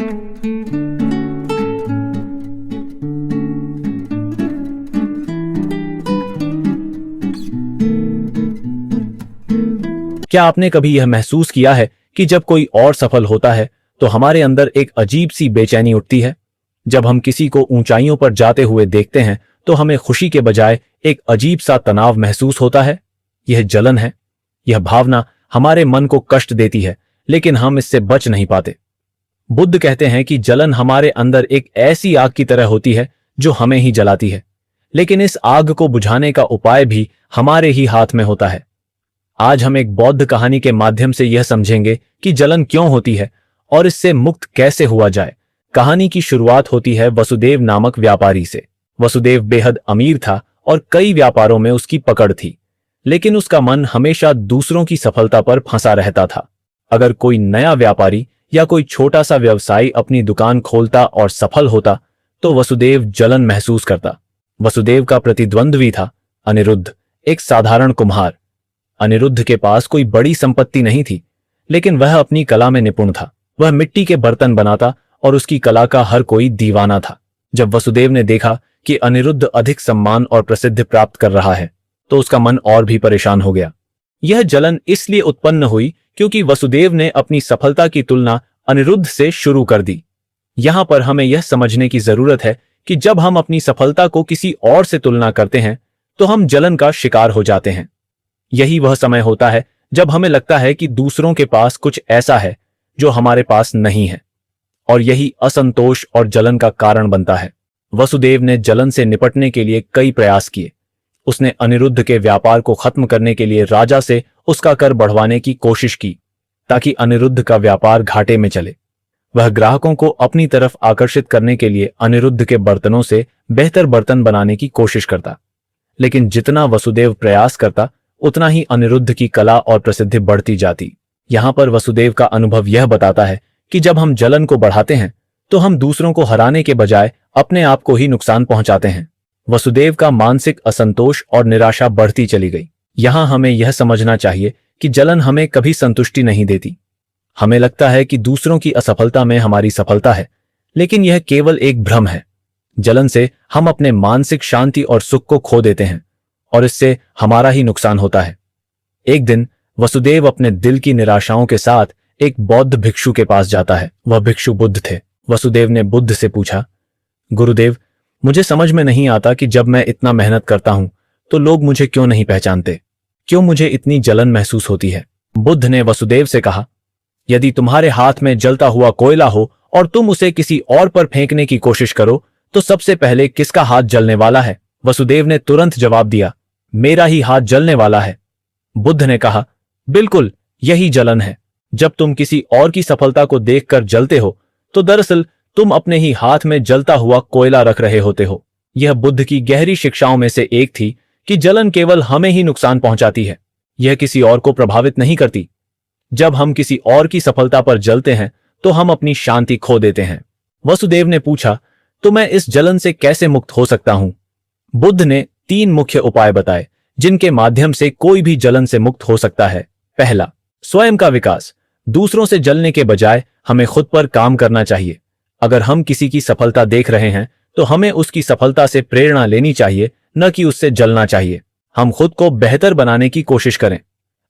क्या आपने कभी यह महसूस किया है कि जब कोई और सफल होता है तो हमारे अंदर एक अजीब सी बेचैनी उठती है? जब हम किसी को ऊंचाइयों पर जाते हुए देखते हैं तो हमें खुशी के बजाय एक अजीब सा तनाव महसूस होता है। यह जलन है। यह भावना हमारे मन को कष्ट देती है, लेकिन हम इससे बच नहीं पाते। बुद्ध कहते हैं कि जलन हमारे अंदर एक ऐसी आग की तरह होती है जो हमें ही जलाती है, लेकिन इस आग को बुझाने का उपाय भी हमारे ही हाथ में होता है। आज हम एक बौद्ध कहानी के माध्यम से यह समझेंगे कि जलन क्यों होती है और इससे मुक्त कैसे हुआ जाए। कहानी की शुरुआत होती है वसुदेव नामक व्यापारी से। वसुदेव बेहद अमीर था और कई व्यापारों में उसकी पकड़ थी, लेकिन उसका मन हमेशा दूसरों की सफलता पर फंसा रहता था। अगर कोई नया व्यापारी या कोई छोटा सा व्यवसायी अपनी दुकान खोलता और सफल होता तो वसुदेव जलन महसूस करता। वसुदेव का प्रतिद्वंद्वी था अनिरुद्ध, एक साधारण कुम्हार। अनिरुद्ध के पास कोई बड़ी संपत्ति नहीं थी, लेकिन वह अपनी कला में निपुण था। वह मिट्टी के बर्तन बनाता और उसकी कला का हर कोई दीवाना था। जब वसुदेव ने देखा कि अनिरुद्ध अधिक सम्मान और प्रसिद्धि प्राप्त कर रहा है तो उसका मन और भी परेशान हो गया। यह जलन इसलिए उत्पन्न हुई क्योंकि वसुदेव ने अपनी सफलता की तुलना अनिरुद्ध से शुरू कर दी। यहां पर हमें यह समझने की जरूरत है कि जब हम अपनी सफलता को किसी और से तुलना करते हैं तो हम जलन का शिकार हो जाते हैं। यही वह समय होता है जब हमें लगता है कि दूसरों के पास कुछ ऐसा है जो हमारे पास नहीं है, और यही असंतोष और जलन का कारण बनता है। वसुदेव ने जलन से निपटने के लिए कई प्रयास किए। उसने अनिरुद्ध के व्यापार को खत्म करने के लिए राजा से उसका कर बढ़वाने की कोशिश की ताकि अनिरुद्ध का व्यापार घाटे में चले। वह ग्राहकों को अपनी तरफ आकर्षित करने के लिए अनिरुद्ध के बर्तनों से बेहतर बर्तन बनाने की कोशिश करता, लेकिन जितना वसुदेव प्रयास करता उतना ही अनिरुद्ध की कला और प्रसिद्धि बढ़ती जाती। यहां पर वसुदेव का अनुभव यह बताता है कि जब हम जलन को बढ़ाते हैं तो हम दूसरों को हराने के बजाय अपने आप को ही नुकसान पहुंचाते हैं। वसुदेव का मानसिक असंतोष और निराशा बढ़ती चली गई। यहां हमें यह समझना चाहिए कि जलन हमें कभी संतुष्टि नहीं देती। हमें लगता है कि दूसरों की असफलता में हमारी सफलता है, लेकिन यह केवल एक भ्रम है। जलन से हम अपने मानसिक शांति और सुख को खो देते हैं और इससे हमारा ही नुकसान होता है। एक दिन वसुदेव अपने दिल की निराशाओं के साथ एक बौद्ध भिक्षु के पास जाता है। वह भिक्षु बुद्ध थे। वसुदेव ने बुद्ध से पूछा, गुरुदेव, मुझे समझ में नहीं आता कि जब मैं इतना मेहनत करता हूं तो लोग मुझे क्यों नहीं पहचानते? क्यों मुझे इतनी जलन महसूस होती है? बुद्ध ने वसुदेव से कहा, यदि तुम्हारे हाथ में जलता हुआ कोयला हो और तुम उसे किसी और पर फेंकने की कोशिश करो तो सबसे पहले किसका हाथ जलने वाला है? वसुदेव ने तुरंत जवाब दिया, मेरा ही हाथ जलने वाला है। बुद्ध ने कहा, बिल्कुल, यही जलन है। जब तुम किसी और की सफलता को देखकर जलते हो तो दरअसल तुम अपने ही हाथ में जलता हुआ कोयला रख रहे होते हो। यह बुद्ध की गहरी शिक्षाओं में से एक थी कि जलन केवल हमें ही नुकसान पहुंचाती है, यह किसी और को प्रभावित नहीं करती। जब हम किसी और की सफलता पर जलते हैं तो हम अपनी शांति खो देते हैं। वसुदेव ने पूछा, तो मैं इस जलन से कैसे मुक्त हो सकता हूं? बुद्ध ने 3 मुख्य उपाय बताए जिनके माध्यम से कोई भी जलन से मुक्त हो सकता है। पहला, स्वयं का विकास। दूसरों से जलने के बजाय हमें खुद पर काम करना चाहिए। अगर हम किसी की सफलता देख रहे हैं तो हमें उसकी सफलता से प्रेरणा लेनी चाहिए, न कि उससे जलना चाहिए। हम खुद को बेहतर बनाने की कोशिश करें।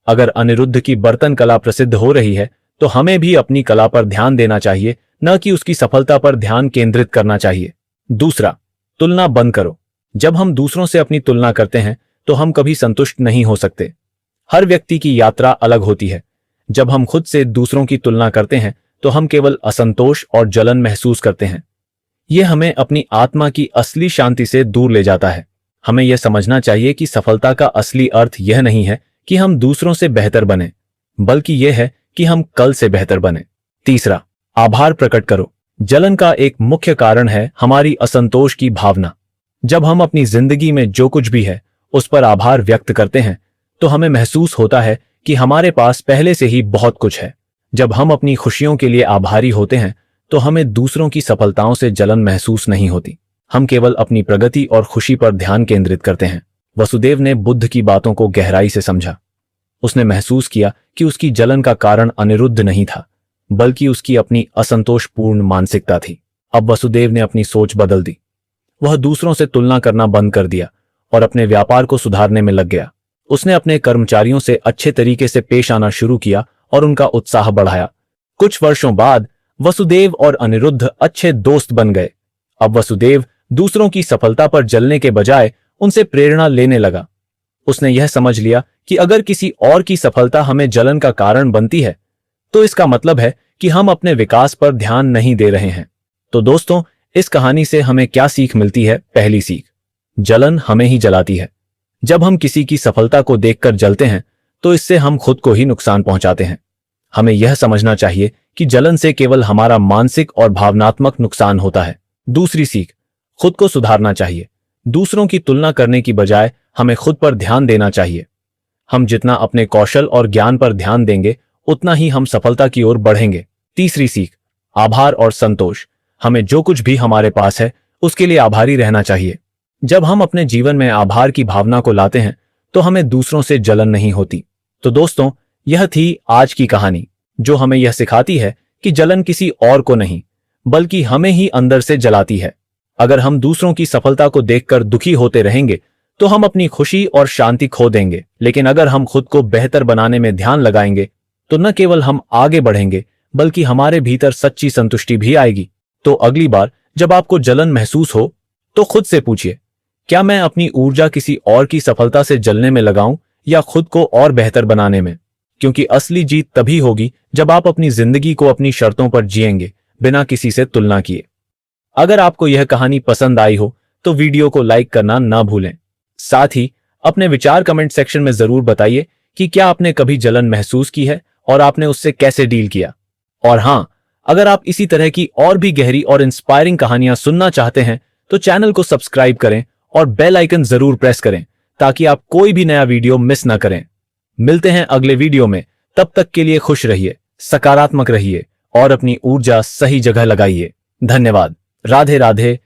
अगर अनिरुद्ध की बर्तन कला प्रसिद्ध हो रही है तो हमें भी अपनी कला पर ध्यान देना चाहिए, न कि उसकी सफलता पर ध्यान केंद्रित करना चाहिए। दूसरा, तुलना बंद करो। जब हम दूसरों से अपनी तुलना करते हैं तो हम कभी संतुष्ट नहीं हो सकते। हर व्यक्ति की यात्रा अलग होती है। जब हम खुद से दूसरों की तुलना करते हैं तो हम केवल असंतोष और जलन महसूस करते हैं। यह हमें अपनी आत्मा की असली शांति से दूर ले जाता है। हमें यह समझना चाहिए कि सफलता का असली अर्थ यह नहीं है कि हम दूसरों से बेहतर बने, बल्कि यह है कि हम कल से बेहतर बने। तीसरा, आभार प्रकट करो। जलन का एक मुख्य कारण है हमारी असंतोष की भावना। जब हम अपनी जिंदगी में जो कुछ भी है उस पर आभार व्यक्त करते हैं तो हमें महसूस होता है कि हमारे पास पहले से ही बहुत कुछ है। जब हम अपनी खुशियों के लिए आभारी होते हैं तो हमें दूसरों की सफलताओं से जलन महसूस नहीं होती। हम केवल अपनी प्रगति और खुशी पर ध्यान केंद्रित करते हैं। वसुदेव ने बुद्ध की बातों को गहराई से समझा। उसने महसूस किया कि उसकी जलन का कारण अनिरुद्ध नहीं था, बल्कि उसकी अपनी असंतोषपूर्ण मानसिकता थी। अब वसुदेव ने अपनी सोच बदल दी। वह दूसरों से तुलना करना बंद कर दिया और अपने व्यापार को सुधारने में लग गया। उसने अपने कर्मचारियों से अच्छे तरीके से पेश आना शुरू किया और उनका उत्साह बढ़ाया। कुछ वर्षों बाद वसुदेव और अनिरुद्ध अच्छे दोस्त बन गए। अब वसुदेव दूसरों की सफलता पर जलने के बजाय उनसे प्रेरणा लेने लगा। उसने यह समझ लिया कि अगर किसी और की सफलता हमें जलन का कारण बनती है, तो इसका मतलब है कि हम अपने विकास पर ध्यान नहीं दे रहे हैं। तो दोस्तों, इस कहानी से हमें क्या सीख मिलती है? पहली सीख, जलन हमें ही जलाती है। जब हम किसी की सफलता को देखकर जलते हैं, तो इससे हम खुद को ही नुकसान पहुंचाते हैं। हमें यह समझना चाहिए कि जलन से केवल हमारा मानसिक और भावनात्मक नुकसान होता है। दूसरी सीख, खुद को सुधारना चाहिए। दूसरों की तुलना करने की बजाय हमें खुद पर ध्यान देना चाहिए। हम जितना अपने कौशल और ज्ञान पर ध्यान देंगे, उतना ही हम सफलता की ओर बढ़ेंगे। तीसरी सीख, आभार और संतोष। हमें जो कुछ भी हमारे पास है, उसके लिए आभारी रहना चाहिए। जब हम अपने जीवन में आभार की भावना को लाते हैं, तो हमें दूसरों से जलन नहीं होती। तो दोस्तों, यह थी आज की कहानी, जो हमें यह सिखाती है कि जलन किसी और को नहीं, बल्कि हमें ही अंदर से जलाती है। अगर हम दूसरों की सफलता को देखकर दुखी होते रहेंगे, तो हम अपनी खुशी और शांति खो देंगे। लेकिन अगर हम खुद को बेहतर बनाने में ध्यान लगाएंगे, तो न केवल हम आगे बढ़ेंगे, बल्कि हमारे भीतर सच्ची संतुष्टि भी आएगी। तो अगली बार जब आपको जलन महसूस हो, तो खुद से पूछिए, क्या मैं अपनी ऊर्जा किसी और की सफलता से जलने में लगाऊं या खुद को और बेहतर बनाने में? क्योंकि असली जीत तभी होगी जब आप अपनी जिंदगी को अपनी शर्तों पर जिएंगे, बिना किसी से तुलना किए। अगर आपको यह कहानी पसंद आई हो, तो वीडियो को लाइक करना ना भूलें। साथ ही अपने विचार कमेंट सेक्शन में जरूर बताइए कि क्या आपने कभी जलन महसूस की है और आपने उससे कैसे डील किया। और हाँ, अगर आप इसी तरह की और भी गहरी और इंस्पायरिंग कहानियां सुनना चाहते हैं, तो चैनल को सब्सक्राइब करें और बेल आइकन जरूर प्रेस करें, ताकि आप कोई भी नया वीडियो मिस ना करें। मिलते हैं अगले वीडियो में। तब तक के लिए खुश रहिए, सकारात्मक रहिए और अपनी ऊर्जा सही जगह लगाइए। धन्यवाद। राधे राधे।